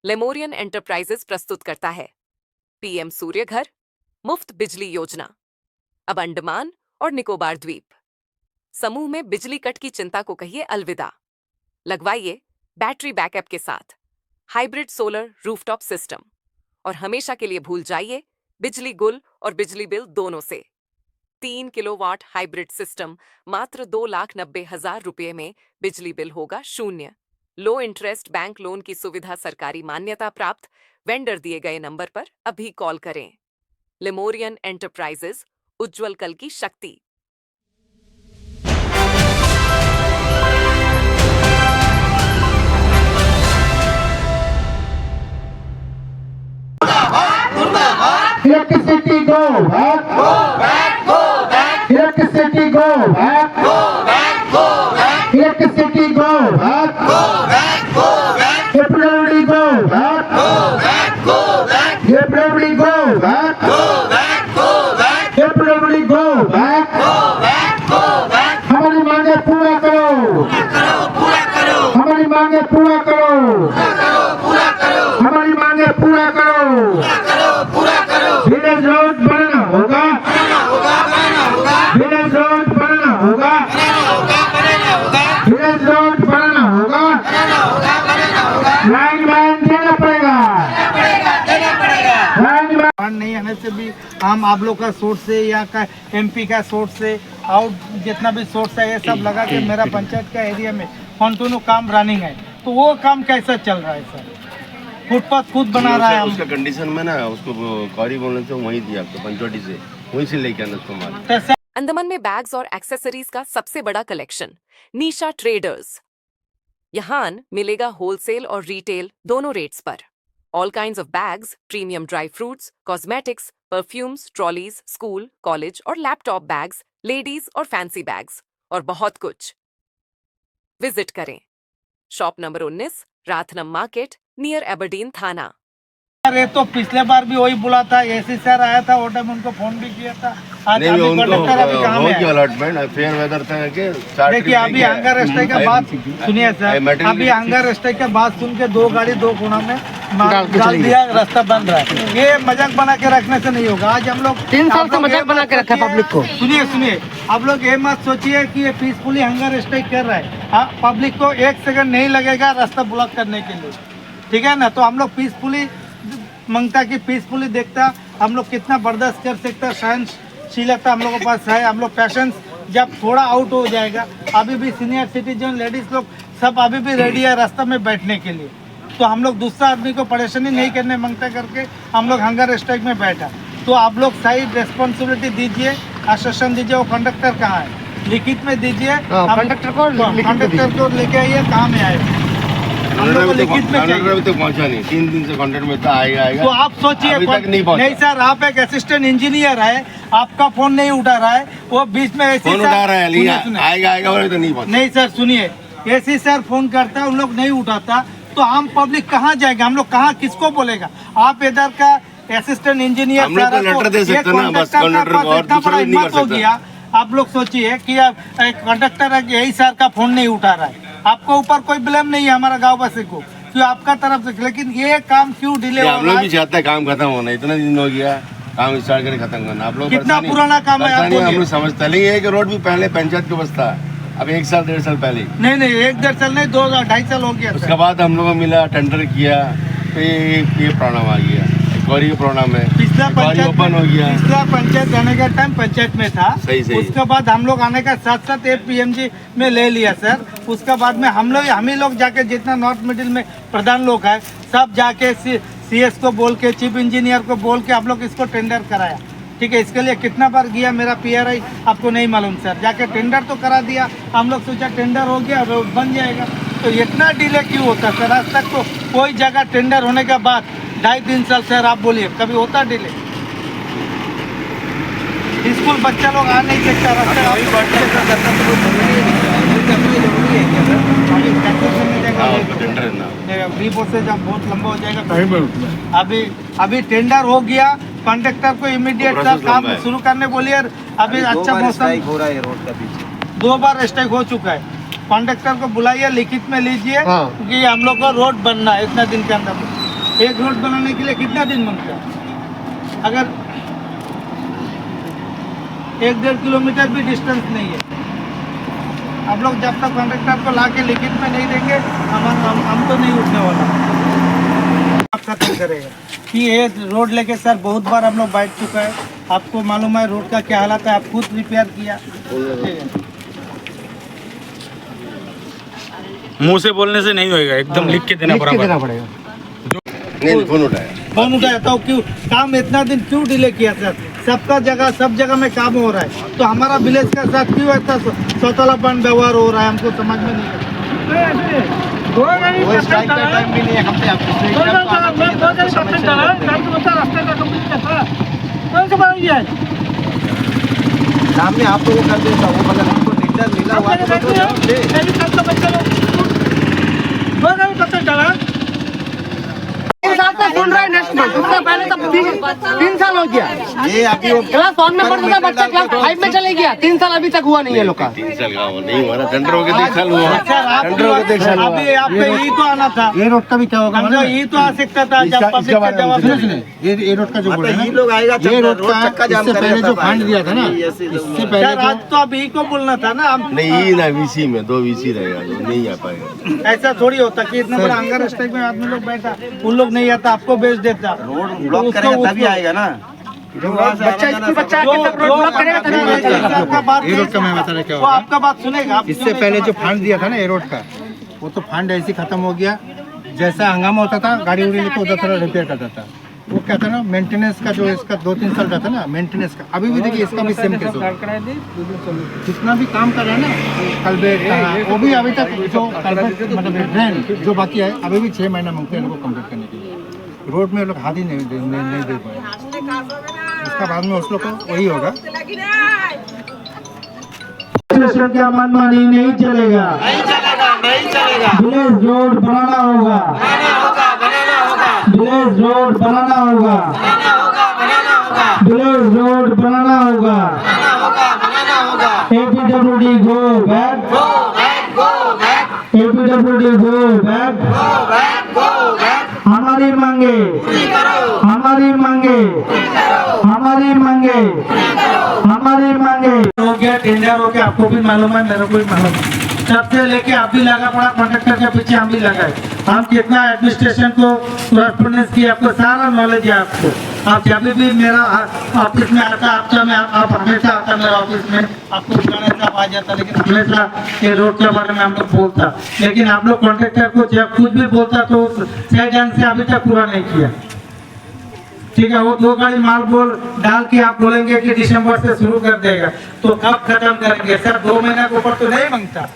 Lemurian enterprises प्रस्तुत करता है पीएम सूर्य घर मुफ्त बिजली योजना। अब अंडमान और निकोबार द्वीप समूह में बिजली कट की चिंता को कहिए अलविदा। लगवाइए बैटरी बैकअप के साथ हाइब्रिड सोलर रूफटॉप सिस्टम और हमेशा के लिए भूल जाइए बिजली गुल और बिजली बिल दोनों से। 3 किलोवाट हाइब्रिड सिस्टम मात्र 2,90,000 रुपये में बिजली बिल होगा शून्य। लो इंटरेस्ट बैंक लोन की सुविधा सरकारी मान्यता प्राप्त। वेंडर दिए गए नंबर पर अभी कॉल करें। लेमोरियन एंटरप्राइजेस, उज्जवल कल की शक्ति। Electricity go back, go back, go back. Electricity go back, go back, go back. Electricity go back, go back, go back. Everybody go back, go back, go back. Everybody go back, go back, go back. Everybody go back, go back, go back. हमारी मांगे पूरा करो, पूरा करो. हमारी मांगे पूरा करो, पूरा करो. हमारी मांगे पूरा करो, पूरा करो. विलेज रोड बनना होगा, विलेज रोड बनना होगा, विलेज रोड बनना होगा. लाइन देना पड़ेगा, लाइन नहीं आने से भी हम आप लोग का सोर्स से या का एमपी का सोर्स से और जितना भी सोर्स है ये सब लगा के मेरा पंचायत का एरिया में कंटिन्यू काम रनिंग है. तो वो काम कैसा चल रहा है सर? फुटपाथ खुद बना रहा है. उसका कंडीशन में ना उसको कॉरी बोलने से वहीं दिया आपको पंचवटी से वहीं से लेके आना उसको माल. अंडमान में बैग्स और एक्सेसरीज का सबसे बड़ा कलेक्शन निशा ट्रेडर्स। यहाँ मिलेगा होलसेल और रिटेल दोनों रेट्स पर। All kinds of bags, premium dry fruits, cosmetics, perfumes, trolleys, school, college और लैपटॉप बैग्स, लेडीज और फैंसी बैग्स और बहुत कुछ। विजिट करें shop number 19, Rathnam market, near Aberdeen थाना। अरे तो पिछले बार भी वही बोला था, एसी सर आया था वो टाइम उनको फोन भी किया था. आज नहीं अभी उनको कंडक्टर अभी कहाँ में है? अलॉटमेंट फेयर वेदर था कि देखिए अभी हंगर स्ट्राइक का बात सुनिए सर. अभी हंगर स्ट्राइक का बात सुन के 2 गाड़ी 2 कोना में डाल दिया, रास्ता बन रहा है. ये मजाक बना के रखने से नहीं होगा. आज हम लोग 3 साल से मजाक बना के रखा पब्लिक को. सुनिए आप लोग ये मत सोचिए कि ये पीसफुली हंगर स्ट्राइक कर रहा है. पब्लिक को 1 सेकंड नहीं लगेगा रास्ता ब्लॉक करने के लिए, ठीक है ना. तो हम लोग पीसफुली मांगता कि पीसफुली देखता हम लोग कितना बर्दाश्त कर सकता. सहनशीलता हम लोगों के पास है. हम लोग पेशेंस जब थोड़ा आउट हो जाएगा, अभी भी सीनियर सिटीजन लेडीज लोग सब अभी भी रेडी है रास्ता में बैठने के लिए. तो हम लोग दूसरा आदमी को परेशानी नहीं करने मांगता करके हम लोग हंगर स्ट्राइक में बैठा. तो आप लोग सही रिस्पॉन्सिबिलिटी दीजिए, आश्वासन दीजिए. वो कंडक्टर कहाँ है लिखित में दीजिए. कंडक्टर को लेके आइए, कहाँ में आए हम लोग को लिखित में चाहिए. तो पहुंचा नहीं, 3 दिन से कॉन्ट्रैक्ट में था. आएगा तो आप सोचिए नहीं सर, आप एक असिस्टेंट इंजीनियर है, आपका फोन नहीं उठा रहा है. वो बीच में ऐसी फोन उठा रहा है, आएगा बोले तो नहीं पहुंचा. नहीं सर सुनिए, ऐसी सर फोन करता है, उन लोग नहीं उठाता. तो हम पब्लिक कहाँ जाएंगे? हम लोग कहाँ किसको बोलेगा? आप इधर का असिस्टेंट इंजीनियर हम लोग तो लेटर दे सकते ना, बस कंडक्टर को और दूसरा नहीं कर सकता. आप लोग सोचिए कि कंडक्टर यही सर का फोन नहीं उठा रहा है. आपको ऊपर कोई ब्लेम नहीं है हमारा गाँव वासी को, क्यों आपका तरफ से. लेकिन ये काम क्यों डिले हो रहा है? हम लोग भी चाहते हैं काम खत्म होना. इतना दिन हो गया काम स्टार्ट करके खत्म करना. आप लोग कितना पुराना काम है आप हम लोग समझते नहीं. कि रोड भी पहले पंचायत के बस था, अब 1 साल 1.5 साल पहले. नहीं 1-1.5 साल नहीं, 2-2.5 साल हो गया. उसके बाद हम लोगों को मिला, टेंडर किया, तो ये प्रॉब्लम आ गया. गौरी का प्रॉब्लम है. पिछला पंचायत ओपन हो गया. पिछला पंचायत जाने का टाइम पंचायत में था. सही. उसके बाद हम लोग आने का साथ पीएमजी में ले लिया सर. उसके बाद में हम ही लोग जाके जितना नॉर्थ मिडिल में प्रधान लोग है सब जाके सीएस को बोल के, चीफ इंजीनियर को बोल के हम लोग इसको टेंडर कराया. ठीक है, इसके लिए कितना बार गया मेरा पीआरआई आपको नहीं मालूम सर. जाके टेंडर तो करा दिया. हम लोग सोचा टेंडर हो गया, रोड बन जाएगा. तो इतना डिले क्यों होता सर? आज तक तो कोई जगह टेंडर होने के बाद 2.5-3 साल सर आप बोलिए कभी होता डिले? स्कूल बच्चा लोग आ नहीं सकता रास्ते. रिपोर्ट से जब बहुत लंबा हो जाएगा. अभी टेंडर हो गया, कंडक्टर को इमीडिएट काम शुरू करने बोलिए. अभी अच्छा मौसम हो रहा है. रोड का पीछे 2 बार स्ट्राइक हो चुका है. कंडक्टर को बुलाइए, लिखित में लीजिए कि हम लोग को रोड बनना है इतना दिन के अंदर. एक रोड बनाने के लिए कितना दिन मांगता है? अगर 1-1.5 किलोमीटर भी डिस्टेंस नहीं है, आप लोग जब तक कॉन्ट्रैक्टर को ला के लिखित में नहीं देंगे हम तो नहीं उठने वाला। आप खत्म करेगा कि ये रोड लेके सर बहुत बार हम लोग बैठ चुका है, आपको मालूम है रोड का क्या हालत है, आप खुद रिपेयर किया। मुंह से बोलने से नहीं होएगा, एकदम लिख के देना पड़ेगा। नहीं फोन उठाया। फोन उठाया तो क्यों काम इतना दिन क्यों डिले किया सर? सबका जगह सब जगह में काम हो रहा है, तो हमारा विलेज के साथ क्यों ऐसा सौतलापन व्यवहार हो रहा है, हमको समझ में नहीं आता। स्ट्राइक का टाइम भी नहीं है, हम पे सामने आप लोगों को कर देता वो मतलब हमको टेंडर मिला हुआ है तो सुन रहा है नेक्स्ट मंथ, उससे पहले तब 3 साल हो गया। ये अभी क्लास 1 में पढ़ता था बच्चा, क्लास 5 में चले गया। 3 साल अभी तक हुआ नहीं है लोग का। 3 साल का हुआ नहीं, हमारा टेंडर हो गया 3 साल हुआ। टेंडर हो गया 3 साल हुआ। अभी आप पे यही तो आना था, ये रोड का भी क्या होगा हमको यही तो आ सकता था जब पब्लिक का जवाब ये रोड का जो बोल रहे हैं लोग आएगा, ये रोड का इससे पहले जो फंड दिया था ना, इससे पहले सर आज तो अभी को बोलना था ना। हम नहीं ना वीसी में 2 वीसी रहेगा तो नहीं आ पाएगा। ऐसा थोड़ी होता कि इतना बड़ा हंगर स्ट्राइक में आदमी लोग बैठा, उन लोग नहीं आता, आपको बेच देता। रोड ब्लॉक करेगा तभी आएगा ना। बच्चा स्कूल बच्चा आके तब रोड ब्लॉक करेगा तभी आएगा। आपका बात ये रोड का मैं बता रहा क्या वो आपका बात सुनेगा। इससे पहले जो फंड दिया था ना ये रोड का, वो तो फंड ऐसे खत्म हो गया। जैसा हंगामा होता था गाड़ी उड़ी लेके उधर थोड़ा रिपेयर करता था। वो क्या था ना मेंटेनेंस का जो इसका 2-3 साल का था ना मेंटेनेंस का, अभी भी देखिए इसका भी सेम केस होगा। जितना भी काम कर रहा है ना कल्वेट का, वो भी अभी तक जो कल्वेट मतलब ड्रेन जो बाकी है अभी भी 6 महीना मांगते हैं इनको कंप्लीट करने के लिए। रोड में लोग हाथ ही नहीं दे पाए। उसका बाद में उस लोग को वही होगा। स्टेशन का मनमानी नहीं चलेगा, विलेज रोड बनाना होगा, विलेज रोड बनाना होगा, विलेज रोड बनाना होगा। APWD go back, APWD go back. हमारी मांगे, हमारी मांगे, हमारी मांगे, हमारी मांगे। हो गया टेंडर हो गया, आपको भी मालूम है मेरे को भी मालूम है। तब से लेके आप भी लगा पड़ा कॉन्ट्रैक्टर के पीछे, हम भी लगाए। हम कितना एडमिनिस्ट्रेशन को कॉरेस्पॉन्डेंस की आपको सारा नॉलेज है आपको। आप जब भी मेरा ऑफिस में आता आप हमेशा आता मेरा ऑफिस में, आपको पुराने साहब आ जाता, लेकिन हमेशा ये रोड के बारे में हम लोग बोलता। लेकिन आप लोग कॉन्ट्रैक्टर को जब कुछ भी बोलता तो सही ढंग से अभी तक पूरा नहीं किया। ठीक है, वो 2 गाड़ी माल बोल डाल के आप बोलेंगे कि दिसंबर से शुरू कर देगा, तो कब खत्म करेंगे सर? 2 महीना के ऊपर तो नहीं मांगता,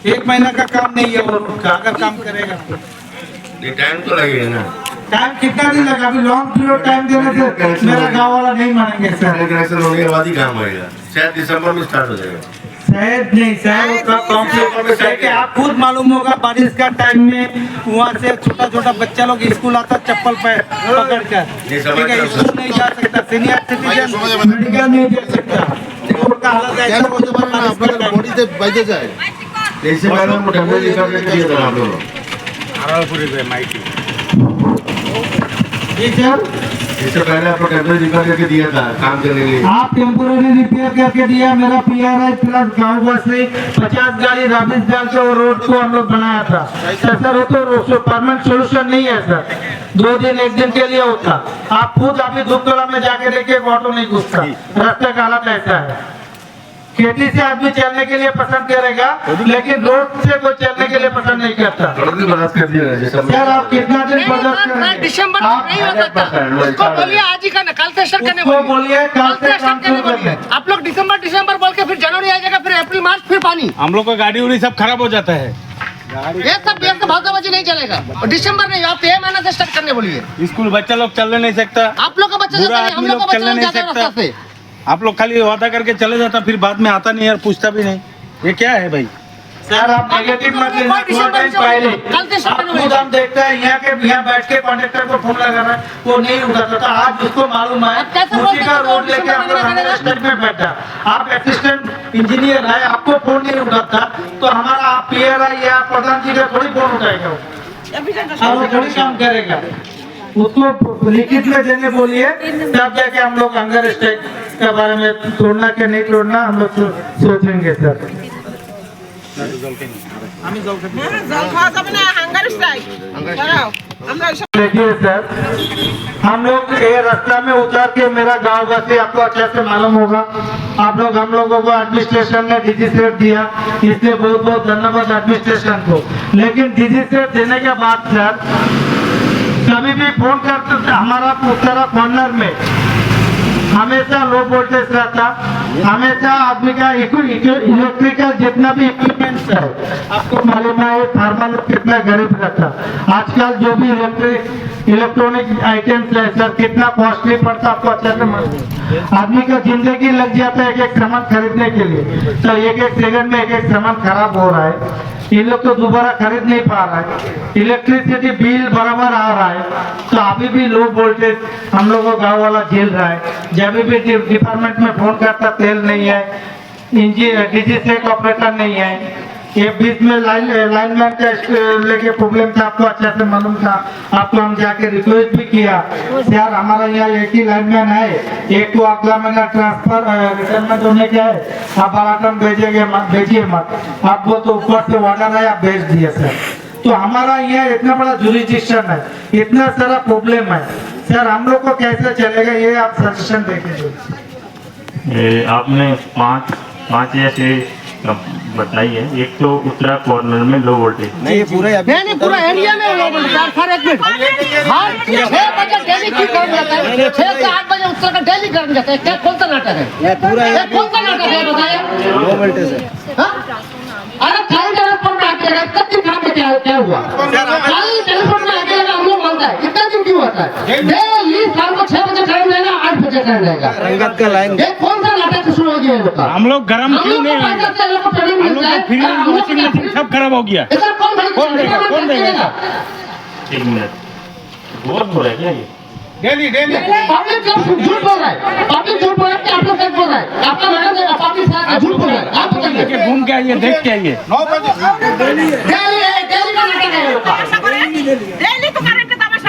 1 महीना का काम नहीं है वो रोड का। अगर काम करेगा तो टाइम तो लगेगा ना। टाइम कितना दिन लगा? अभी लॉन्ग पीरियड टाइम देने से मेरा गाँव वाला नहीं मानेंगे सर। कनेक्शन होने के बाद ही काम होएगा, शायद दिसंबर में स्टार्ट हो जाएगा। शायद नहीं सर, आप खुद मालूम होगा बारिश का टाइम में वहाँ से छोटा छोटा बच्चा लोग स्कूल आता चप्पल पे पकड़ कर, ठीक है, स्कूल नहीं जा सकता, सीनियर सिटीजन मेडिकल नहीं जा सकता। रोड का हालत ऐसा हो जाए बॉडी से बजे जाए। जैसे मैंने आपको टेंडर लिखा के दिया था आप लोगों जी सर, इससे पहले आपको टेंडर लिखा करके दिया था काम करने के लिए। आप टेम्पोररी रिपेयर करके दिया। मेरा PRI प्लस गाँव वासी 50 गाड़ी राबिस डाल के वो रोड को हम लोग बनाया था सर। वो तो परमानेंट सोल्यूशन नहीं है सर, 2 दिन 1 दिन के लिए होता। आप खुद अभी धूपगढ़ा में जाके देखिए ऑटो नहीं घुसता, रास्ते का हालत ऐसा है। खेती से आदमी चलने के लिए पसंद करेगा, लेकिन रोड से कोई चलने के लिए पसंद नहीं करता। बर्दाश्त कर दिया सर आप कितना दिन बर्दाश्त करेंगे? दिसंबर में नहीं हो सकता, उसको बोलिए आज ही करना, कल से स्टार्ट करने उसको बोलिए कल से काम शुरू कर बोलिए। आप लोग दिसंबर बोल के फिर जनवरी आ जाएगा, फिर अप्रैल मार्च फिर पानी। हम लोग का गाड़ी उड़ी सब खराब हो जाता है। ये सब भागाबाजी नहीं चलेगा। और दिसंबर नहीं, आप 1 महीना से स्टार्ट करने बोलिए। स्कूल बच्चा लोग चलने नहीं सकता, आप लोग का बच्चा बुरा जाता है, हम आदमी लोग का लोग बच्चा चलने नहीं जाता है सकता। रास्ता से। आप लोग खाली वादा करके चले जाता, फिर बाद में आता नहीं और पूछता भी नहीं। ये क्या है भाई? सर आप नेगेटिव मत लेना। थोड़ा टाइम पहले आप खुद हम देखते हैं यहाँ बैठ के कॉन्ट्रैक्टर को फोन लगा रहा है, वो नहीं उठाता था। आज उसको मालूम है, उसी का रोड लेके हम लोग हमारे स्टेट में बैठा। आप असिस्टेंट इंजीनियर है, आपको फोन नहीं उठाता तो हमारा आप PRI या प्रधान जी का थोड़ी फोन उठाएगा, वो थोड़ी काम करेगा। उसको लिखित में देने बोलिए, तब जाके हम लोग हंगर स्ट्राइक के बारे में तोड़ना के नहीं तोड़ना हम लोग सोचेंगे सर। देखिए सर, हम लोग ये रास्ता में उतर के मेरा गांव वासी आपको अच्छे से मालूम होगा, हम लोगों को एडमिनिस्ट्रेशन ने डीजी सेट दिया, इसलिए बहुत बहुत धन्यवाद एडमिनिस्ट्रेशन को। लेकिन डीजी सेट देने के बाद सर कभी भी फोन करते थे, हमारा उत्तरा कॉर्नर में हमेशा लो वोल्टेज रहता, हमेशा आदमी का इलेक्ट्रिकल जितना भी इक्विपमेंट्स है, आपको मालूम है फार्मर लोग कितना गरीब रहता। आजकल जो भी इलेक्ट्रॉनिक आइटम्स है सर कितना कॉस्टली पड़ता, आपको अच्छे से मालूम है। आदमी का जिंदगी लग जाता है एक सामान खरीदने के लिए, तो एक सेकंड में एक सामान खराब हो रहा है। ये लोग तो दोबारा खरीद नहीं पा रहा है, इलेक्ट्रिसिटी बिल बराबर आ रहा है, तो अभी भी लो वोल्टेज हम लोगों को गाँव वाला झेल रहा है। जब भी डिपार्टमेंट में फोन करता तेल नहीं है, डीजी सेट ऑपरेटर नहीं है, ये बीच में लाइनमैन का लेके प्रॉब्लम था, आपको अच्छे से मालूम था। आपको हम जाके रिक्वेस्ट भी किया, यार हमारा यहाँ एक ही लाइनमैन है, एक तो अगला महीना ट्रांसफर रिटायरमेंट होने के है, आप बाराटन भेजिए मत, आपको तो ऊपर से ऑर्डर है, आप भेज दिए सर। तो हमारा यहाँ इतना बड़ा जुरिडिक्शन है, इतना सारा प्रॉब्लम है सर, हम लोग को कैसे चलेगा, ये आप सजेशन देखेंगे। आपने पाँच ऐसे बताई है, एक तो उत्तरा कॉर्नर में लो वोल्टेज, नहीं पूरा एरिया में लो वोल्टेज सर। एक मिनट, हाँ 6 बजे डेली की करंट जाता है, 6 से 8 बजे उत्तर का डेली करंट जाता है। क्या कौन सा नाटक है, ये कौन सा नाटक है बताइए। लो वोल्टेज है, अरे कल टेलीफोन में आके कब दिन काम में क्या हुआ, कल टेलीफोन में आके हम लोग मानता है, कितना दिन क्यों होता है, डेली शाम को 6 बजे करंट जाएगा, 8 बजे करंट जाएगा, रंगत का लाइन, ये कौन सा नाटक शुरू हो गया। हम लोग गर्म क्यों नहीं होंगे, हम लोग का फ्रीज वॉशिंग मशीन सब खराब हो गया। कौन देगा। एक मिनट, बहुत हो रहा है क्या ये डेली पब्लिक झूठ बोल रहा है, पब्लिक झूठ बोल रहा है कि आप लोग सच बोल रहा है, आपका मैडम पब्लिक साथ झूठ बोल रहा है। आप बताइए, घूम के आइए, देख के आइए। 9 बजे डेली का नाटक है लोग का, डेली तो करंट का तमाशा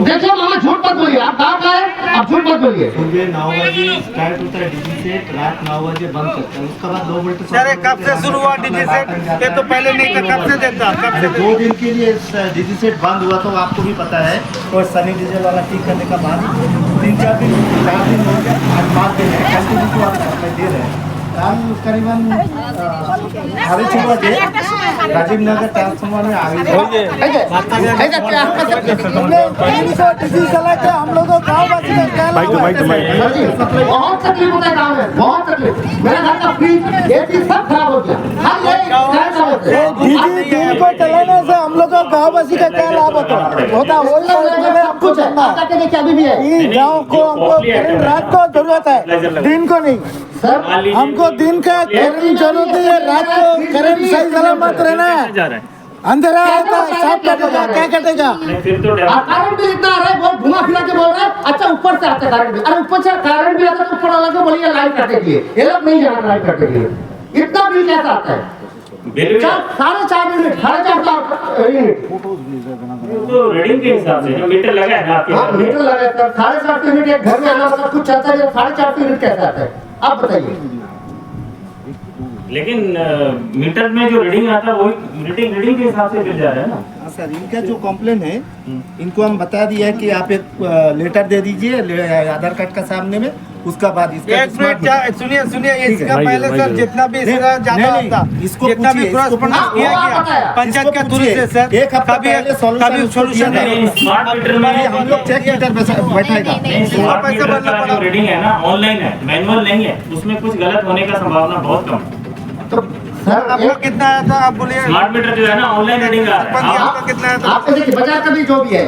देखो मामा झूठ मत बोलिए, आप गाँव का है, आप झूठ मत बोलिए। सुबह 9 बजे स्टार्ट होता है डीजी सेट, रात 9 बजे बंद करता है, उसके बाद 2 वोल्ट। सर कब से शुरू हुआ डीजी सेट, ये तो पहले नहीं था, कब से देता, कब से 2 दिन के लिए डीजी सेट बंद हुआ, तो आपको भी पता है। और सनी डीजल वाला ठीक करने का बाद 3-4 दिन 4 दिन हो गया, 8-5 दिन कंटिन्यू तो आप सप्लाई दे रहे हैं। कल करीबन 6:30 बजे राजीव नगर ट्रांसफार्मर में आग लगी। हम लोग गाँव वासी बहुत तकलीफ होता है गाँव में, बहुत तकलीफ। मेरा घर का फ्रिज एसी सब खराब हो गया, दिन को चलाने से हम लोग गाँव वासी का क्या लाभ होता है, कुछ है क्या भी है। गाँव को हमको रात को जरूरत है, दिन को नहीं सर। हमको दिन का करंट जरूरत है, रात को करंट सही सलामत रहना है। अंधेरा होता है, सांप कटेगा, क्या कटेगा। करंट भी इतना आ रहा है, बहुत घुमा फिरा के बोल रहा है। अच्छा ऊपर से आता है करंट भी, अरे ऊपर से करंट भी आता है तो ऊपर वाला को बोलिए लाइट काटने के लिए, ये लोग नहीं जाना लाइट काटने के लिए। इतना बिल कैसा आता है, 4.5 यूनिट, 4.5 यूनिट तो रीडिंग के हिसाब से जो मीटर लगा है ना आपके हाँ मीटर लगा है सर। 4.5 यूनिट एक घर में आना मतलब कुछ चाहता है, 4.5 यूनिट कैसा आता है आप बताइए। लेकिन मीटर में जो रीडिंग आता है वो रीडिंग के हिसाब से बिल जा रहा है ना। सर इनका जो कॉम्प्लेन है, इनको हम बता दिया है कि आप एक लेटर दे दीजिए आधार कार्ड का सामने में, उसका बाद इसका सुनिए इसका पहले सर जितना भी इसका जाता था, इसको जितना भी क्रॉसपॉन्डेंस किया गया पंचायत के थ्रू से सर, एक हफ्ता पहले सॉल्यूशन नहीं। स्मार्ट मीटर में हम लोग चेक मीटर बैठाएगा, स्मार्ट मीटर का जो रीडिंग है ना ऑनलाइन है, मैनुअल नहीं है, उसमें कुछ गलत होने का संभावना बहुत कम है। तो सर आपको कितना आया था आप बोलिए, स्मार्ट मीटर जो है ना ऑनलाइन रीडिंग आ रहा है। आपका कितना आया था। आप देखिए बजाज का भी जो भी है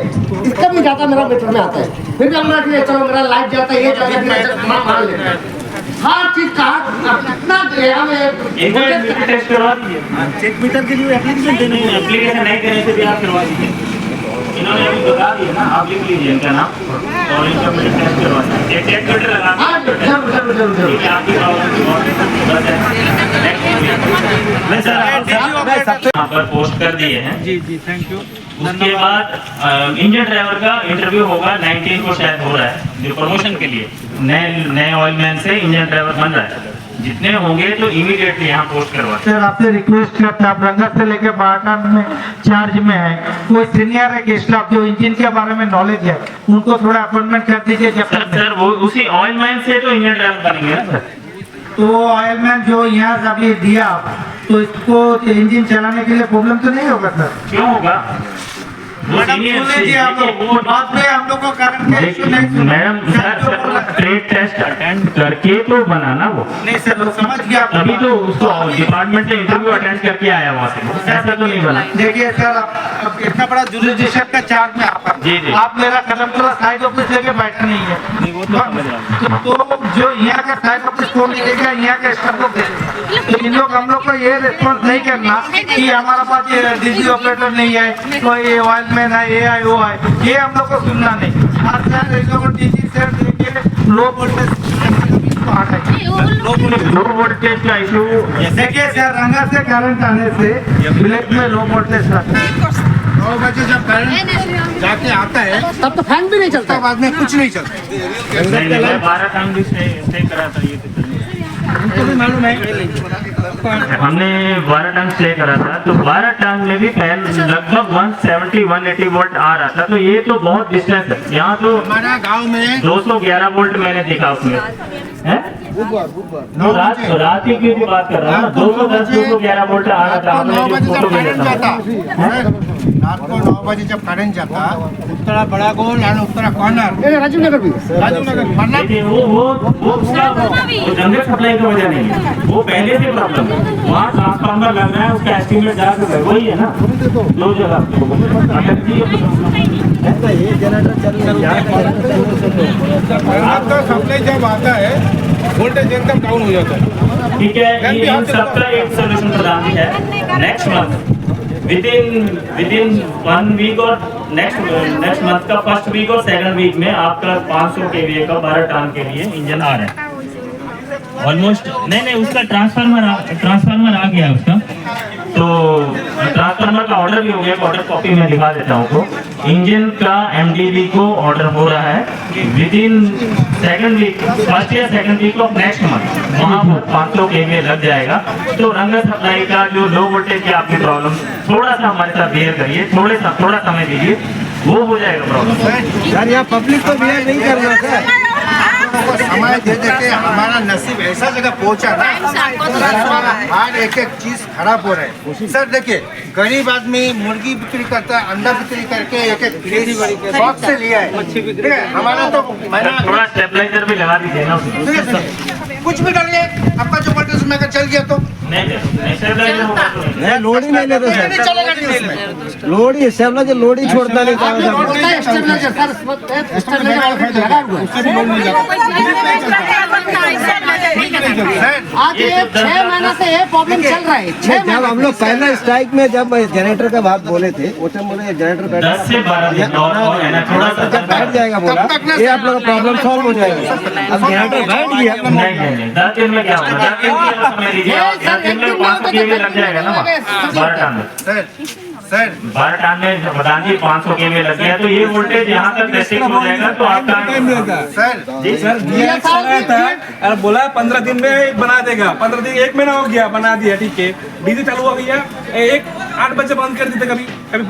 इसका भी ज्यादा मेरा मीटर में आता है, फिर भी हम लोग चलो मेरा लाइट जाता है, ये जाता है, मान लेते हैं हर चीज का कितना मीटर टेस्ट करवा दीजिए। चेक मीटर के लिए एप्लीकेशन देने एप्लीकेशन नहीं देने से भी आप करवा दीजिए। इन्होंने अभी बता दिया ना, आप लिख लीजिए इनका नाम और इनका मैंने टेस्ट करवाना है। एक मीटर लगा हाँ जरूर जरूर जरूर जरूर आपकी यहाँ पर पोस्ट कर दिए हैं। जी जी थैंक यू। उसके बाद इंजन ड्राइवर का इंटरव्यू होगा 19 को शायद हो रहा है, जो प्रमोशन के लिए नए ऑयलमैन से इंजन ड्राइवर बन रहा है। जितने होंगे तो इमीडिएटली यहाँ पोस्ट करवा। सर आपसे रिक्वेस्ट करता हूँ, रंगत से लेकर बाराटान में चार्ज में है, कोई सीनियर है गेस्ट स्टाफ जो इंजन के बारे में नॉलेज है, उनको थोड़ा अपॉइंटमेंट कर दीजिए। जब तक सर वो उसी ऑयलमैन से तो इंजन ड्राइवर बनेंगे ना सर। तो ऑयलमैन जो यहाँ से अभी दिया तो इसको इंजन चलाने के लिए प्रॉब्लम तो नहीं होगा सर? क्यों होगा? मैडम सुन लीजिए आप लोग, बाद में हम लोग को कारण के इश्यू नहीं सुना। Madam sir trade test attend करके तो बनाना वो। नहीं सर लोग समझ गया। अभी तो उसको डिपार्टमेंट से इंटरव्यू अटेंड करके आया वहाँ से, ऐसा तो नहीं बना। देखिए सर अब इतना बड़ा जुरिडिक्शन का चार्ज में आपका, जी जी आप मेरा कदम थोड़ा साइड ऑफिस लेके बैठना नहीं है। वो तो समझ रहा हूँ। तो जो यहाँ का साइड ऑफिस कौन लिखेगा, यहाँ का स्टाफ लोग देखेगा। तो इन लोग हम लोग को ये रिस्पॉन्स नहीं करना कि हमारा पास ये डीजी ऑपरेटर नहीं है, कोई ऑयलमैन है, ये है वो है, ये हम लोग को सुनना नहीं। आज सर डीजी सर देखिए लो वोल्टेज लो वोल्टेज का इशू देखिए सर, रंगा से करंट आने से ब्लैक में लो वोल्टेज था। 9 बजे जब करंट जाके आता है तब तो फैन भी नहीं चलता। तब बाद में कुछ नहीं चलता। नहीं 12 टाइम भी स्टे करा था ये तो उनको भी मालूम है। हमने 12 टन स्टे करा था, तो 12 टन में भी फैन लगभग 170-180 वोल्ट आ रहा था। तो ये तो बहुत डिस्टेंस है। यहाँ तो हमारा गांव में 211 वोल्ट मैंने देखा उसमें है। रात ही की भी बात कर रहा हूँ ना, 210-211 वोल्ट आ रहा था। 9 बजे फोटो जब करंट भेजा जाता था। रात को 9 बजे जब करंट जाता, उत्तरा बड़ा गोल यानी उत्तरा कॉर्नर राजीव नगर भी राजीव नगर मतलब देखिए वो जनरल सप्लाई की वजह नहीं है, वो पहले से प्रॉब्लम है। वहाँ ट्रांसफार्मर लग रहा है, उसका एस्टीमेट जा चुका है, वही है ना दो जगह। आपका सप्लाई जब आता है वोल्टेज एकदम डाउन हो जाता है। ठीक है, ये इन सबका एक सोल्यूशन प्रदान है। Next month within 1 week और नेक्स्ट मंथ का फर्स्ट वीक और सेकंड वीक में आपका 500 kVA का 12 टन के लिए इंजन आ रहा है ऑलमोस्ट। नहीं उसका ट्रांसफार्मर आ गया उसका, तो ट्रांसफार्मर का ऑर्डर भी हो गया। ऑर्डर कॉपी में दिखा देता हूँ आपको। इंजन का MDB को ऑर्डर हो रहा है विद इन फर्स्ट या second week of next month. वहाँ पर 500 kVA लग जाएगा। तो रंगा सप्लाई का जो लो वोल्टेज की आपकी प्रॉब्लम, थोड़ा सा हमारे साथ बेयर करिए, थोड़ा समय दीजिए, वो हो जाएगा प्रॉब्लम। यार यहाँ पब्लिक को बिहेव नहीं करना सर। को समय दे के हमारा नसीब ऐसा जगह पहुंचा ना, हर एक चीज खराब हो रहा है सर। देखिए गरीब आदमी मुर्गी बिक्री करता है, अंडा बिक्री करके एक बॉक्स से लिया है, ठीक है। हमारा तो थोड़ा स्टेबलाइजर भी लगा दीजिए ना उसमें। कुछ भी कर ले, आपका जो वोल्टेज में अगर चल गया तो नहीं स्टेबलाइजर होगा तो नहीं। लोड ही नहीं लेता सर, चलेगा नहीं उसमें। लोड ही स्टेबलाइजर लोड ही छोड़ता नहीं था। आज ये 6 महीने से ये प्रॉब्लम चल रहा है। जब हम लोग पहले स्ट्राइक में जब जनरेटर का बात बोले थे, वो टाइम बोले जनरेटर 10 से 12 दिन और है ना, थोड़ा सा जब बैठ जाएगा बोला ये आप लोग का प्रॉब्लम सॉल्व हो जाएगा। अब जनरेटर बैठ गया नहीं 10 दिन में क्या होगा? 10 दिन की समय दीजिए। 10 दिन में 500 kVA लग जाएगा ना 12 टन में। सर 12 टन में बता दिए 500 kVA लग गया, तो ये वोल्टेज यहाँ तक रेस्ट्रिक्ट हो जाएगा। तो आपका सर जी सर और बोला 15 दिन में बना देगा। 15 दिन 1 महीना हो गया, बना दिया, ठीक है। डीजी चालू हो गया, 8 बजे बंद कर देते, कभी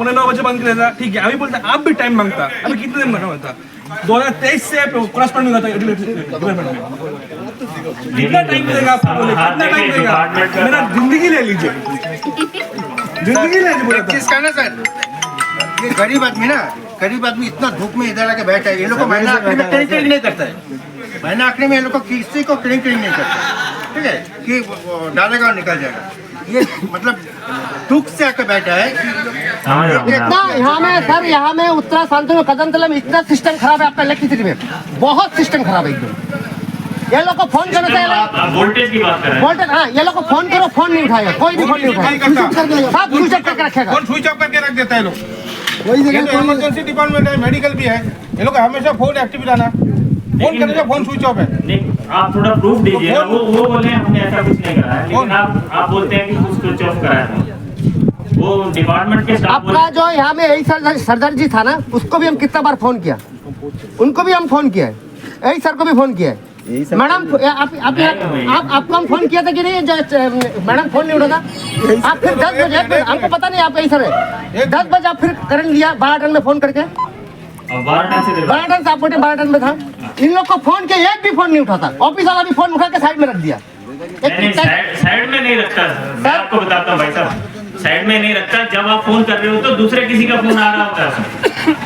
9 बजे बंद कर देता, ठीक है। अभी बोलता आप भी टाइम मांगता, अभी कितने दिन बना होता? 2023 से क्रॉसपॉन्ड हुआ था कितना टाइम देगा आपको? बोले कितना टाइम देगा? मेरा जिंदगी ले लीजिए, जिंदगी ले लीजिए। चीज का ना सर, ये गरीब आदमी इतना धूप में इधर आके बैठा है। ये लोग को महीना आखिरी में क्लिंग नहीं करता है। महीना आखिरी में ये लोग को किसी को क्लिंग नहीं करता, ठीक है, कि डालेगा और निकल जाएगा। ये मतलब दुख से आके बैठा है। इतना यहाँ में सर, यहाँ में उत्तराखंड में कदम तलब इतना सिस्टम खराब है आपका इलेक्ट्रिसिटी में, बहुत सिस्टम खराब है एकदम। ये लोग को फोन करना चाहिए। वोल्टेज की बात कर रहे हैं। वोल्टेज हाँ, ये लोग को फोन करो, फोन नहीं उठाएगा, कोई भी फोन नहीं उठाएगा, सब स्विच ऑफ करके रखेगा। फोन स्विच ऑफ करके रख देता है लोग। वही जगह तो इमरजेंसी डिपार्टमेंट है, मेडिकल भी है, ये लोग हमेशा फोन एक्टिव रहना, फोन करने का फोन स्विच ऑफ है। नहीं, आप थोड़ा प्रूफ दीजिए ना। वो बोले हमने ऐसा कुछ नहीं करा है, लेकिन आप बोलते हैं कि कुछ स्विच ऑफ कराया है। वो डिपार्टमेंट के स्टाफ आपका जो यहाँ में यही सरदार जी था ना, उसको भी हम कितना बार फोन किया, उनको भी हम फोन किया है, यही सर को भी फोन किया है। मैडम आपको हम फोन किया था कि नहीं? मैडम फोन नहीं उठा था। आप फिर 10 बजे, हमको पता नहीं आप यही सर है, 10 बजे आप फिर करंट लिया 12 टन में फोन करके, 12 टन से आप बोलते 12 टन में था। इन लोग को फोन किया, एक भी फोन नहीं उठाता। ऑफिस वाला भी फोन उठा के साइड में रख दिया। साइड में नहीं रखता, मैं आपको बताता हूँ भाई साहब, साइड में नहीं रखता। जब आप फोन कर रहे हो तो दूसरे किसी का फोन आ रहा होता है।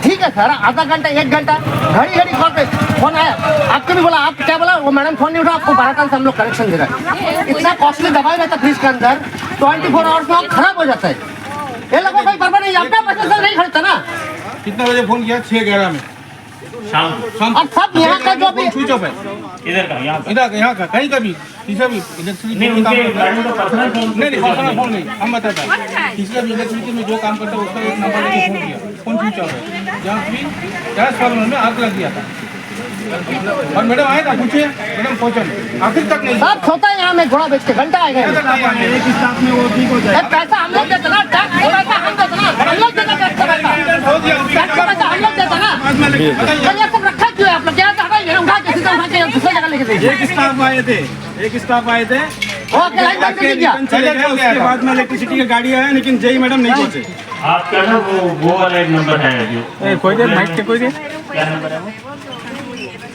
ठीक है सर, आधा घंटा 1 घंटा घड़ी घड़ी कॉल पे फोन आया, आपको भी बोला, आप क्या बोला? वो मैडम फोन नहीं उठा, आपको 12 टन से हम लोग कनेक्शन दे रहे हैं। इतना कॉस्टली दवाई रहता फ्रिज के अंदर, 24 आवर्स में खराब हो जाता है। ये लोगों को परवाह नहीं, अपना पैसा नहीं खरीदता ना। कितना बजे फोन किया? 6:11 में शाम और सब यहाँ का जो भी स्विच ऑफ है। इधर का यहाँ यहाँ का कहीं का भी किसी भी इलेक्ट्रिसिटी नहीं, उनके गाड़ी में तो पर्सनल फोन नहीं पर्सनल फोन नहीं, हम बताते हैं किसी का भी इलेक्ट्रिसिटी में जो काम करता है उसका एक नंबर लेके फोन किया, फोन स्विच ऑफ है। जहाँ भी ट्रांसफार्मर में आग लग गया था और मैडम आए था, पूछिए मैडम पहुंचा नहीं, आखिर तक नहीं। सब होता है यहाँ में, घोड़ा बेच के घंटा आएगा। एक स्टाफ में वो ठीक हो जाए। पैसा हम लोग देते ना, टैक्स पैसा हम देते ना, हम लोग देते टैक्स का पैसा, टैक्स का पैसा हम लोग देते ना। तो ये सब रखा क्यों है आप लोग? क्या हटाइए, उठा के सीधा उठा के दूसरी जगह लेके जाइए। एक स्टाफ आए थे वो अकेला ही बंद कर दिया। उसके बाद में इलेक्ट्रिसिटी की गाड़ी आया, लेकिन जय मैडम नहीं पहुंचे। आपका ना वो वाला एक नंबर है जो कोई देर माइक के कोई देर क्या नंबर है वो?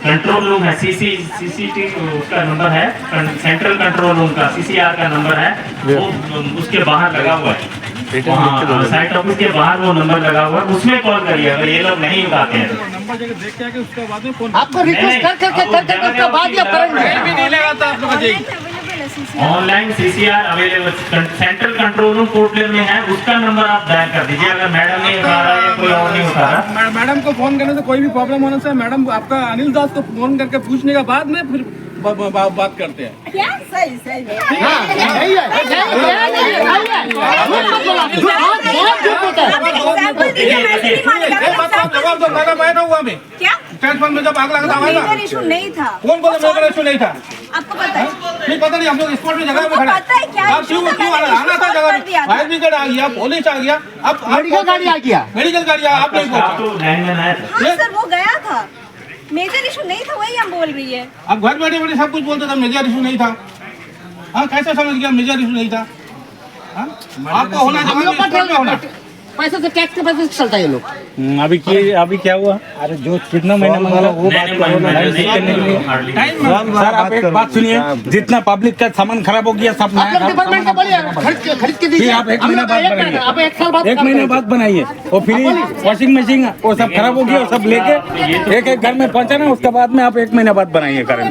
कंट्रोल रूम है, सीसीटीवी उसका नंबर है, सेंट्रल कंट्रोल रूम का CCR का नंबर है, वो उसके बाहर लगा हुआ है, साइट ऑफिस के बाहर वो नंबर लगा हुआ है, उसमें कॉल करिए अगर ये लोग नहीं उठाते हैं। नंबर जगह देख के आके उसके बाद में फोन आपको रिक्वेस्ट कर करके उसके बाद ही आप करेंगे। भी नहीं लगाता आप लोग जय। Online CCR available central control room portal में है, उसका नंबर आप डायल कर दीजिए। अगर मैडम नहीं उठा रहा है, कोई और नहीं उठा रहा, मैडम को फोन करने से कोई भी प्रॉब्लम होने से मैडम आपका अनिल दास को फोन करके पूछने के बाद में फिर बात करते हैं। क्या? सही सही है। हाँ, यही है, यही है। जवाब दो, मैडम आया था हुआ में क्या? ट्रांसफार्मर में जब आग लगा था, मेजर इशू नहीं था। कौन बोला मेजर इशू नहीं था? आपको पता है? नहीं पता नहीं, हम लोग स्पॉट में जगह में खड़े। पता है क्या आप क्यों आना था जगह में? फायर ब्रिगेड आ गया, पुलिस आ गया, अब मेडिकल गाड़ी आ गया, मेडिकल गाड़ी आप नहीं आप तो पहुंचा। लाइन में आए थे। हाँ सर, वो गया था, मेजर इशू नहीं था, वही हम बोल रही है। अब घर बैठे बैठे सब कुछ बोलते थे मेजर इशू नहीं था। हाँ, कैसे समझ गया मेजर इशू नहीं था? हाँ? आपको होना हम लोग जरूरी है, होना। पैसे से टैक्स के पैसे से चलता है ये लोग। अभी क्या हुआ? अरे जो कितना महीना मांगा वो बात सर, आप एक बात सुनिए, जितना पब्लिक का सामान खराब हो गया सब आप लोग डिपार्टमेंट को बोलिए खरीद के दीजिए। आप एक महीना बाद बनाइए, आप 1 साल बाद 1 महीने बाद बनाइए। वो फ्रिज, वॉशिंग मशीन वो सब खराब हो गया, वो सब लेके एक घर में पहुंचाना, उसके बाद में आप 1 महीना बाद बनाइए करेंगे।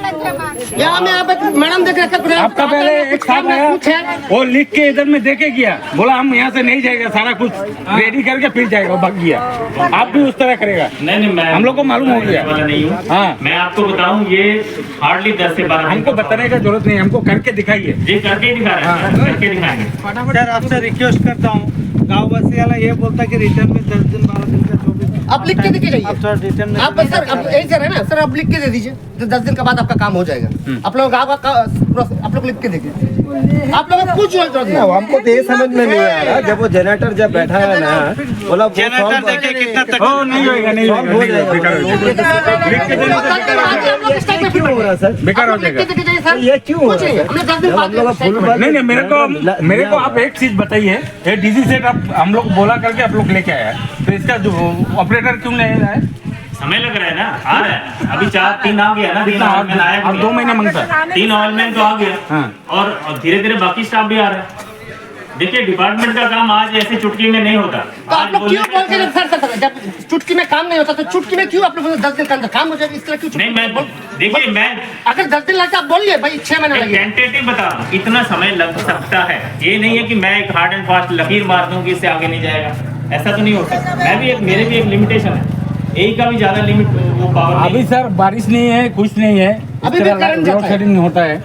यहाँ में आप मैडम देख रहे आपका पहले एक साहब आया, वो लिख के इधर में देके गया, बोला हम यहाँ से नहीं जाएगा, सारा कुछ रेडी करके फिर जाएगा, भाग गया। आप भी उस तरह करेगा? नहीं, मैं हम लोग को मालूम हो गया वाला नहीं हूँ। हाँ, मैं आपको बताऊं, ये हार्डली 10 से 12 हमको बताने का जरूरत नहीं, हमको करके दिखाइए। जी करके ही दिखा रहे हैं, करके दिखाएंगे। सर आपसे रिक्वेस्ट करता हूँ, गाँव वासी वाला ये बोलता है कि रिटर्न में 10 दिन 12 दिन का जो भी आप लिख के देके जाइए। आप सर रिटर्न में आप सर अब यही सर है ना सर, आप लिख के दे दीजिए, तो 10 दिन के बाद आपका काम हो जाएगा। आप लोग आप लोग लिख के देखिए, आप लोगों को कुछ जरूरत नहीं। हमको तो ये समझ में नहीं आ रहा, जब वो जनरेटर जब बैठा है ना, बोला जनरेटर देखिए कितना तक नहीं होगा, नहीं होगा, हो जाएगा। क्यों हो रहा सर? बेकार हो जाएगा। ये क्यों हो रहा है? हमने 10 दिन बाद नहीं, मेरे को आप एक चीज बताइए, ये डीजी सेट आप हम लोग बोला करके आप लोग लेके आया, तो इसका जो ऑपरेटर क्यों नहीं रहा है? समय लग रहा है ना, आ रहा है अभी 4-3 आ गया ना, 3 ऑलमैन आया, अब 2 महीने मांगता है। 3 ऑलमैन तो आ गया। हाँ। और धीरे धीरे बाकी स्टाफ भी आ रहा है। देखिए, डिपार्टमेंट का काम आज ऐसे चुटकी में नहीं होता। तो आप लोग क्यों बोल के सर जब चुटकी में काम नहीं होता तो चुटकी में क्यों आप लोग 10 दिन के अंदर काम हो जाएगा, इस तरह क्यों? नहीं, मैं देखिए, मैं अगर 10 दिन लगता आप बोलिए भाई 6 महीने लगेगा। टेंटेटिव बता रहा हूं, इतना समय लग सकता है। ये नहीं है कि मैं एक हार्ड एंड फास्ट लकीर मार दूं कि इससे आगे नहीं जाएगा, ऐसा तो नहीं हो सकता। मेरे भी एक लिमिटेशन है, यही का भी ज्यादा लिमिट वो पावर अभी सर बारिश नहीं है, कुछ नहीं है, अभी भी करंट जाता है। शेडिंग होता है,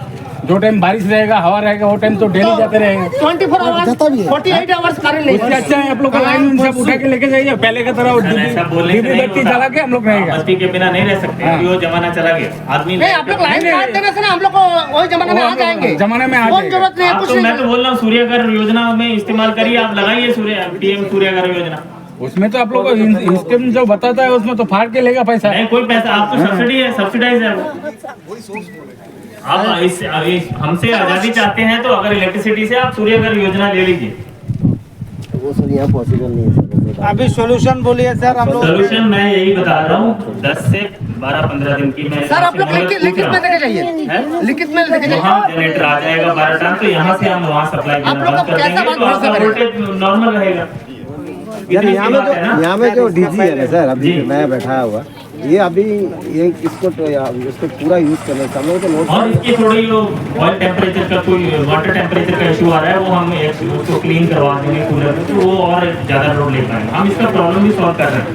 जो टाइम बारिश रहेगा हवा रहेगा वो टाइम तो डेली जाते रहेंगे 24 आवर्स 48 आवर्स करंट नहीं उससे अच्छा है आप लोग का लाइन में सब उठा के लेके जाइए पहले की तरह डीबी बत्ती जला के हम लोग रहेगा बत्ती के बिना नहीं रह सकते अभी वो जमाना चला गया आदमी नहीं आप लोग लाइन काट देने से ना हम लोग को वही जमाने में आ जाएंगे जमाने में आ कोई जरूरत नहीं है कुछ मैं तो नहीं बोल रहा हूँ सूर्यघर योजना में इस्तेमाल करिए आप लगाइए PM सूर्यघर योजना उसमें तो आप लोग को स्कीम जो बताता है उसमें तो फाड़ के लेगा पैसा नहीं कोई पैसा आप तो सब्सिडी है सब्सिडाइज है आप हमसे आजादी चाहते हैं तो अगर इलेक्ट्रिसिटी से आप सूर्यघर योजना ले लीजिए वो सर यहाँ पॉसिबल नहीं है सर। अभी सॉल्यूशन बोलिए सर हम लोग सोल्यूशन मैं यही बता रहा हूँ 10 से 12-15 दिन की मैं सर आप लोग लिखित में देके जाइए लिखित में देके जाइए वहाँ जनरेटर आ जाएगा 12 टन तो यहाँ से हम वहाँ सप्लाई आप लोग देना बंद कर कैसा देंगे बात तो आपका भरोसा वोल्टेज नॉर्मल रहेगा यार यहाँ में जो डीजी है ना सर अभी मैं बैठा हुआ ये अभी ये इसको पूरा यूज करने का हम लोग तो नोट और इसकी थोड़ी जो ऑयल टेम्परेचर का कोई वाटर टेम्परेचर का इशू आ रहा है वो हम उसको क्लीन करवा देंगे कूलर में तो वो और ज़्यादा लोड ले पाएंगे हम इसका प्रॉब्लम भी सॉल्व कर रहे हैं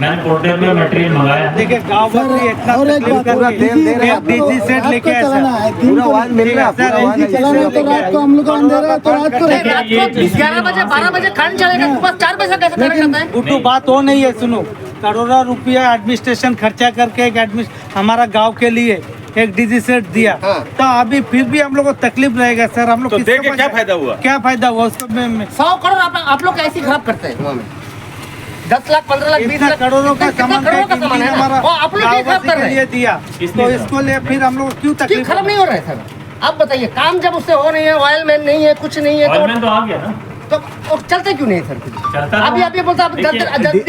मैंने पोर्टल में मटेरियल मंगाया देखिए गाँव भर में इतना तकलीफ करके डीजी सेट लेके आए सर पूरा आवाज मिल रहा है हम लोग अंधेरा तो रात को 11 बजे 12 बजे करंट चलेगा सुबह 4 बजे कैसे करंट आता है गुड्डू बात वो नहीं है सुनो करोड़ों रुपया एडमिनिस्ट्रेशन खर्चा करके एक हमारा गांव के लिए एक डीजी सेट दिया तो अभी फिर भी हम लोग को तकलीफ रहेगा सर हम लोग तो देख के क्या फायदा हुआ उसको 100 करोड़ आप लोग कैसे खराब करते हैं 10 लाख 15 लाख 20 लाख करोड़ों का कितना सामान करोड़ों का सामान है ना? वो आप लोग ये खराब कर रहे हैं दिया तो इसको लिए फिर हम लोग क्यों क्यों तकलीफ खराब नहीं हो रहा है सर आप बताइए काम जब उससे हो नहीं है ऑयल मैन नहीं है कुछ नहीं है ऑयल तो आ गया ना तो वो चलते क्यों नहीं सर चलता अभी आप ये बोलते आप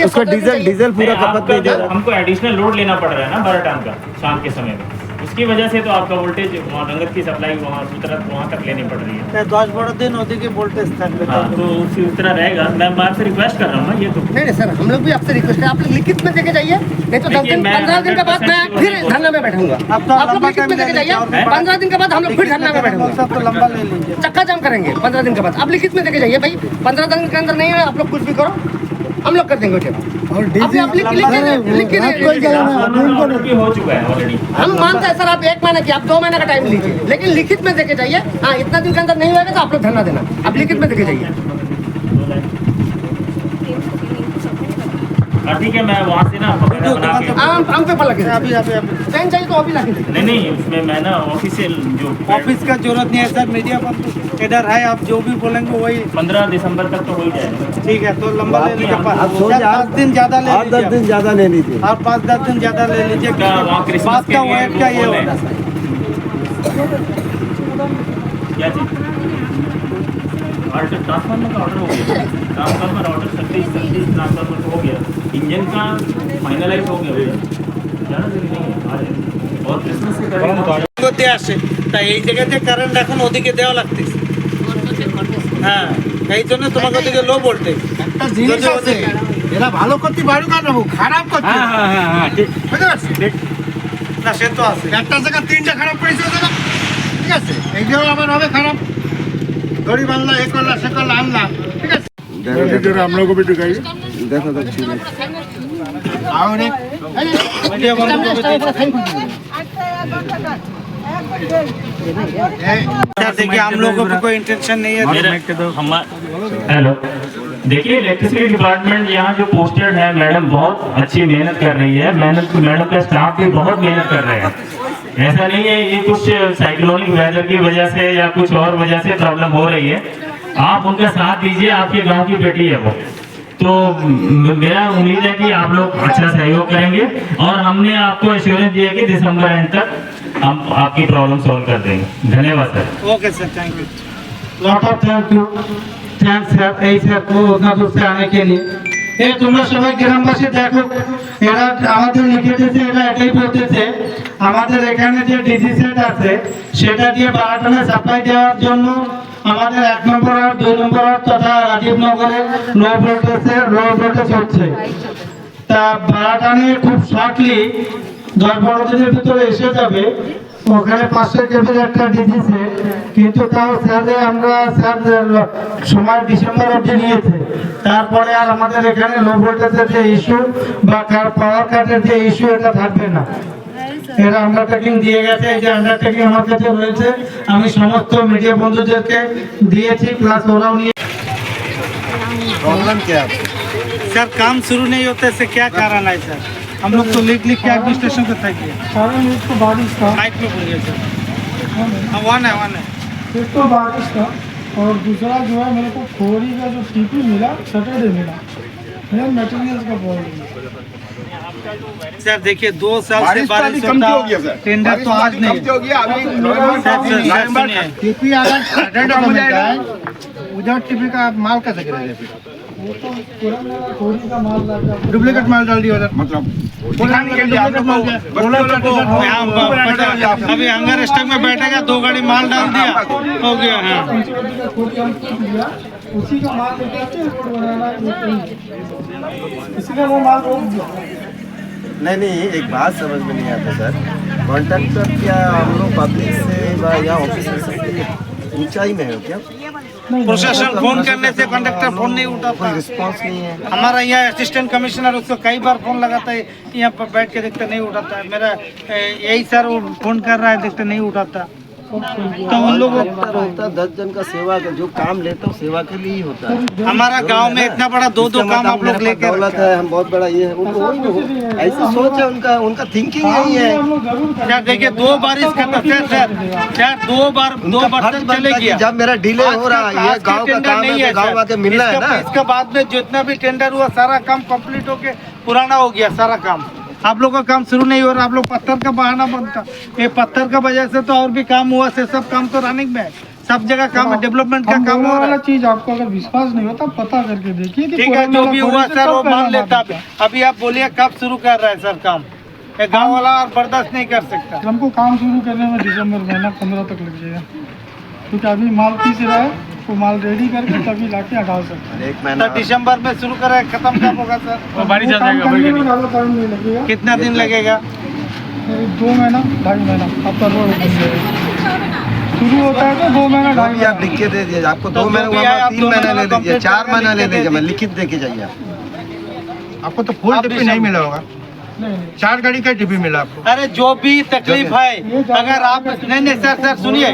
उसका डीजल पूरा खपत नहीं दे रहा हमको एडिशनल लोड लेना पड़ रहा है ना 12 टन का शाम के समय में उसकी वजह से तो आपका वोल्टेज वहाँ रंगत की सप्लाई वहाँ तक लेनी पड़ रही है 10 बड़ा दिन होती कि वोल्टेज हाँ तो उस तरह रहेगा मैं आपसे रिक्वेस्ट कर रहा हूँ ना ये तो नहीं सर हम लोग भी आपसे रिक्वेस्ट है आप लोग लिखित में देके जाइए नहीं तो 10 दिन 15 दिन के बाद मैं फिर धरना में बैठूंगा आप लोग लिखित में देके जाइए 15 दिन के बाद हम लोग फिर धरना में बैठूंगा तो लंबा ले लीजिए चक्का जाम करेंगे 15 दिन के बाद आप लिखित में देके जाइए भाई 15 दिन के अंदर नहीं है आप लोग कुछ भी करो हम लोग कर देंगे अभी आप लिख हो चुका है ऑलरेडी हम मानते हैं सर आप 1 महीने की आप 2 महीने का टाइम लीजिए लेकिन लिखित में देके जाइए हाँ इतना दिन के अंदर नहीं होगा तो आप लोग धरना देना आप लिखित में देके जाइए ठीक है मैं वहाँ से ना बना के हम पेपर लगे अभी पेन चाहिए तो अभी लगे नहीं उसमें मैं ना ऑफिशियल जो ऑफिस का जरूरत नहीं है सर मीडिया पर इधर है आप जो भी बोलेंगे वही 15 दिसंबर तक तो हो ही जाएगा ठीक है तो लंबा ले लीजिए आप सोच 10 दिन ज्यादा ले और 10 दिन ज्यादा ले लीजिए और 5-10 दिन ज्यादा ले लीजिए क्या वहाँ क्रिसमस बात के का लिए वेट क्या ये बोले? होता है क्या चीज ट्रांसफार्मर का ऑर्डर हो गया ट्रांसफार्मर ऑर्डर 36 ट्रांसफार्मर हो गया इंजन का फाइनलाइज हो गया भैया ज़्यादा देरी नहीं है आ जाएगा और क्रिसमस से करेंगे করতে আসে তাই এই জায়গাতে কারেন্ট এখন ওদিকে দেওয়া লাগতেছে হ্যাঁ এই জন্য তোমাকে ওদিকে লো ভোল্টেজ একটা জিনিস আছে এরা ভালো করতে পারুক না খারাপ করতে হ্যাঁ ঠিক বুঝতে পারছি না সে তো আছে একটা জায়গা 3টা খারাপ করেছিল দাদা ঠিক আছে এইটাও আবার হবে খারাপ দড়ি বাঁধলা এ করলা সে করলা আনলা ঠিক আছে हम लोग को भी दिखाइए देखो तो ठीक है और एक मीडिया बंद कर देखिए हम लोगों को कोई इंटेंशन नहीं है हेलो देखिए इलेक्ट्रिसिटी डिपार्टमेंट यहाँ जो पोस्टेड है मैडम बहुत अच्छी मेहनत कर रही है मैडम का स्टाफ भी बहुत मेहनत कर रहे हैं ऐसा नहीं है ये कुछ साइक्लोनिक वेदर की वजह से या कुछ और वजह से प्रॉब्लम हो रही है आप उनका साथ दीजिए आपके गांव की बेटी है वो तो मेरा उम्मीद है कि आप लोग अच्छा सहयोग करेंगे और हमने आपको एश्योरेंस दिया कि दिसंबर एंड तक हम आपकी प्रॉब्लम सॉल्व कर देंगे धन्यवाद sir okay sir thank you lot of thanks sir এই স্যার को उतना दूर से आने के लिए এই তোমরা সবাই গ্রামবাসী দেখো এরা আমাদের লিখে দিয়েছে এরা এটাই বলতেছে আমাদের এখানে যে ডিসি সেট আছে সেটা দিয়ে 12 টনের সাপ্লাই দেওয়ার জন্য আমাদের 1 নম্বর আর 2 নম্বর তথা রাজীবনগরে লো ভোল্টেজ হচ্ছে তা 12 টনে খুব শর্টলি 10-12 দিনের ভিতরে এসে যাবে ওখানে 500 কেবির একটা ডিজি সেট কিন্তু তাও স্যারে আমরা স্যার সময় ডিসেম্বর অবধি নিয়েছে তারপরে আর আমাদের এখানে লো ভোল্টেজের যে ইস্যু বা পাওয়ার কাটের যে ইস্যু এটা থাকবে না এরা আন্ডারটেকিং দিয়ে গেছে। এই যে আন্ডারটেকিং আমার কাছে রয়েছে, আমি সমস্ত মিডিয়া বন্ধুদেরকে দিয়েছি, প্লাস ওরাও নিয়ে। प्रॉब्लम क्या है? सर काम शुरू नहीं होते से क्या कारण है सर? हम लोग तो लिख के एडमिनिस्ट्रेशन पे तय किए। कारण एक तो बारिश था, माइक में बोलिए सर। हाँ वन है। एक तो बारिश था, और दूसरा जो है मेरे को खोरी का जो टीपी मिला सैटरडे मिला, मेरा मटेरियल्स का प्रॉब्लम है। सर देखिए 2 साल से बारिश होता, टेंडर तो आज नहीं है। टीपी अगर सैटरडे को मिलता है, उधर टीपी का माल कैसे गिरेगा? फिर वो तो पुराना खोरी का माल लाता है। डुप्लीकेट माल डाल दिया उधर, मतलब अभी हंगर स्टॉक में बैठेगा, 2 गाड़ी माल डाल दिया, हो गया। हाँ खोरी का दिया, उसी का माल लेकर के रोड बनाना है, इसलिए वो माल रोक दिया। नहीं, एक बात समझ में नहीं आता सर, कॉन्ट्रैक्टर क्या हम लोग पब्लिक से या ऑफिसर से ऊंचाई में है क्या? प्रशासन फोन करने से कंडक्टर फोन नहीं उठाता, रिस्पांस नहीं है। हमारा यहाँ असिस्टेंट कमिश्नर उसको कई बार फोन लगाता है, यहाँ पर बैठ के देखते नहीं उठाता है। मेरा यही सर वो फोन कर रहा है, देखते नहीं उठाता। तो उन लोगों होता 10 जन का सेवा का जो काम लेता हूँ सेवा के लिए ही होता है। हमारा गांव में इतना बड़ा 2 काम आप लोग लेके दौलत है, हम बहुत बड़ा ये है, उनको वही नहीं ऐसी सोच है उनका थिंकिंग यही है। क्या देखिए 2 बारिश खत्म सर, क्या 2 बार चले गया। जब मेरा डिले हो रहा है, ये गाँव का काम है, गाँव आके मिलना है ना। इसके बाद में जितना भी टेंडर हुआ सारा काम कंप्लीट होके पुराना हो गया सारा काम। आप लोग का काम शुरू नहीं हो रहा, आप लोग पत्थर का बहाना बनता, ये पत्थर का वजह से तो और भी काम हुआ से सब काम तो रनिंग में है, सब जगह काम है, डेवलपमेंट का काम हो रहा है। चीज आपको अगर विश्वास नहीं होता पता करके देखिए कि ठीक है, जो भी हुआ सर वो मान लेता। अभी आप बोलिए कब शुरू कर रहा है सर काम? ये गाँव वाला और बर्दाश्त नहीं कर सकता। हमको काम शुरू करने में दिसंबर महीना 15 तक लग जाएगा, क्योंकि अभी माल पीस रहा है, वो माल रेडी करके तभी लाके हटा सकते हैं। एक महीना तो दिसंबर में शुरू करें, खत्म कब होगा सर? बारिश आ जाएगा, टाइम नहीं लगेगा। कितना दिन लगेगा? 2 महीना 2.5 महीना आपका रोड बन जाएगा। शुरू होता है तो 2 महीना 2.5 भी आप लिख के दे दीजिए, आपको 2 महीना हुआ, 3 महीना ले लीजिए, 4 महीना ले लीजिए, मैं लिखित देके जाइए। आपको तो फुल टिप्पी नहीं मिला होगा, 4 गाड़ी का टिप्पी मिला आपको। अरे जो भी तकलीफ है, अगर आप नहीं सर सुनिए,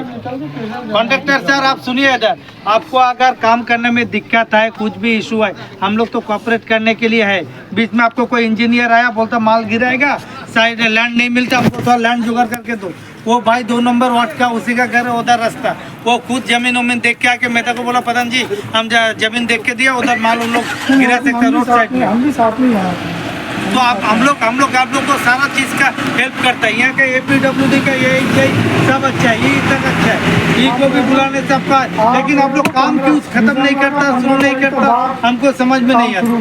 कॉन्ट्रैक्टर सर आप सुनिए इधर, आपको अगर काम करने में दिक्कत है, कुछ भी इशू है, हम लोग तो कोऑपरेट करने के लिए है। बीच में आपको कोई इंजीनियर आया बोलता माल गिराएगा, साइड लैंड नहीं मिलता, आपको थोड़ा लैंड जुगाड़ करके दो। वो भाई 2 नंबर वार्ड का उसी का घर है, उधर रास्ता, वो खुद जमीन उमीन देख के आके मेरे को बोला प्रधान जी हम जमीन देख के दिया, उधर माल उन लोग गिरा सकते रोड साइड में। हम भी साथ में यहाँ तो हम लोग आप लोग को सारा चीज का हेल्प करता है। यहाँ का APWD का ये सब अच्छा है, ये तक अच्छा है, ये को भी बुलाने सबका, लेकिन आप लोग काम क्यों खत्म नहीं करता, शुरू नहीं करता, हमको समझ में नहीं आता।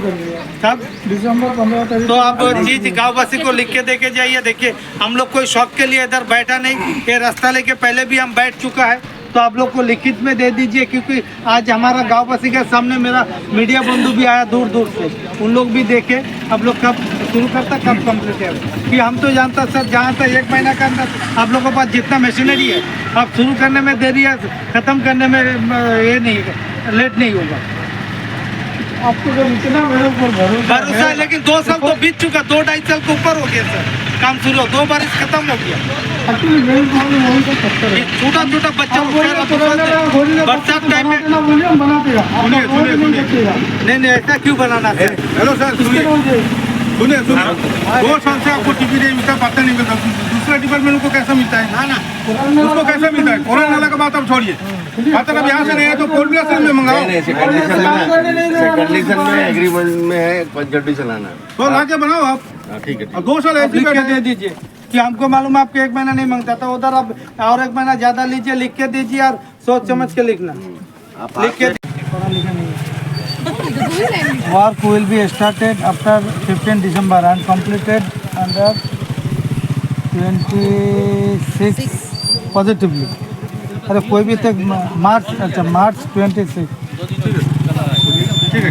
तब दिसंबर 15 तारीख तो आप चीज गाँववासी को लिख के देके जाइए। देखिए हम लोग कोई शौक के लिए इधर बैठा नहीं, ये रास्ता लेके पहले भी हम बैठ चुका है, तो आप लोग को लिखित में दे दीजिए, क्योंकि आज हमारा गाँववासी के सामने मेरा मीडिया बंधु भी आया दूर दूर से, उन लोग भी देखे आप लोग कब शुरू करता कब कंप्लीट है। कि हम तो जानता सर जहाँ तक 1 महीना का अंदर आप लोगों के पास जितना मशीनरी है, आप शुरू करने में देरी है, ख़त्म करने में ये नहीं लेट नहीं होगा। आपको जब इतना मेरे ऊपर भरोसा है, लेकिन 2 साल तो बीत चुका, 2-2.5 साल के ऊपर हो गया सर, काम शुरू हो 2 बारिश खत्म हो गया। एक्चुअली मेरी प्रॉब्लम वही तो पत्थर है। छोटा बच्चा बरसात टाइम में बोलिए हम बनाते हैं। नहीं ऐसा क्यों बनाना है? हेलो सर, सुनिए 2 साल से आपको टिकट नहीं मिलता, पता नहीं मिलता, दूसरा डिपार्टमेंट को कैसा मिलता है? ना उसको कैसा मिलता है? कोरोना वाला का बात अब छोड़िए, मतलब अब यहाँ से नहीं है तो कोल ब्लास्टर में मंगाओ। कंडीशन में एग्रीमेंट में है, पंचवटी चलाना, तो लाके बनाओ आप। ठीक है। 2 साल ऐसे लिख के दे दीजिए कि हमको मालूम है आपके 1 महीना नहीं मांगता था, उधर आप और 1 महीना ज्यादा लीजिए, लिख के दीजिए और सोच समझ के लिखना, लिख के work will be started after 15 December and completed under 26 positively. अरे कोई भी तक मार्च, अच्छा मार्च 26। ठीक है।